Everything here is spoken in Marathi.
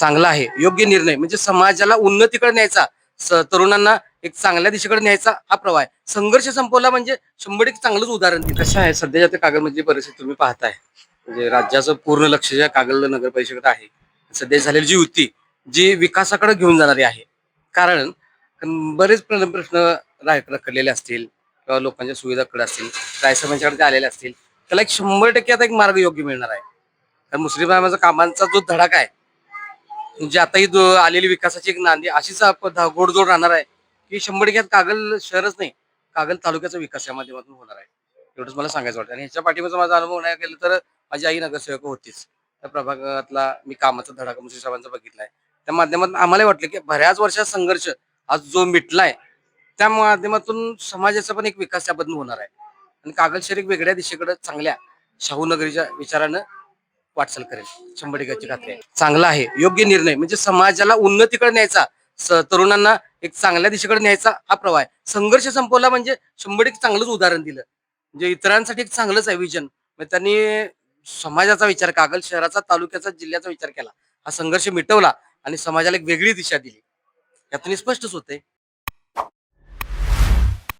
चांगला आहे, योग्य निर्णय म्हणजे समाजाला उन्नतीकडे न्यायचा, तरुणांना एक चांगल्या दिशेकडे न्यायचा हा प्रवाह आहे. संघर्ष संपवला म्हणजे 100% चांगलंच उदाहरण दिलं. कसं आहे सध्याच्या त्या कागलमधली परिस्थिती तुम्ही पाहताय. म्हणजे राज्याचं पूर्ण लक्ष ज्या कागल नगर परिषदेकडे आहे. सध्या झालेली जी युती, जी विकासाकडे घेऊन जाणारी आहे. कारण बरेच प्रश्न रखडलेले असतील किंवा लोकांच्या सुविधाकडे असतील, रायसाहेबांच्याकडे ते आलेले असतील. त्याला एक 100% आता एक मार्ग योग्य मिळणार आहे. कारण मुस्लिम बांधवांचा कामांचा जो धडाका आहे, म्हणजे आता ही आलेली विकासाची एक नांदी अशीच गोडजोड राहणार आहे की 100% कागल शहरच नाही, कागल तालुक्याचा विकास या माध्यमातून होणार आहे. एवढंच मला सांगायचं वाटतं. आणि ह्याच्या पाठीमागचा माझा अनुभव नाही केलं तर माझी आई नगरसेवक होतीच. त्या प्रभागातला मी कामाचा धडाका मुस्लिम साहेबांचा बघितलाय. त्या माध्यमातून आम्हाला वाटलं की बऱ्याच वर्षात संघर्ष आज जो मिटलाय, त्या माध्यमातून समाजाचा पण एक विकास त्याबद्दल होणार आहे. आणि कागल शहर एक वेगळ्या दिशेकडे चांगल्या शाहू नगरीच्या विचारानं वाटचाल करेल. 100% खात्री आहे. चांगला आहे, योग्य निर्णय म्हणजे समाजाला उन्नतीकडे न्यायचा, तरुणांना एक चांगल्या दिशेकडे न्यायचा हा प्रवाह आहे. संघर्ष संपवला म्हणजे 100% चांगलंच उदाहरण दिलं. म्हणजे इतरांसाठी एक चांगलंच आहे विजन. मग त्यांनी समाजाचा विचार, कागल शहराचा, तालुक्याचा, जिल्ह्याचा विचार केला. हा संघर्ष मिटवला आणि समाजाला एक वेगळी दिशा दिली. यातून हे स्पष्टच होते.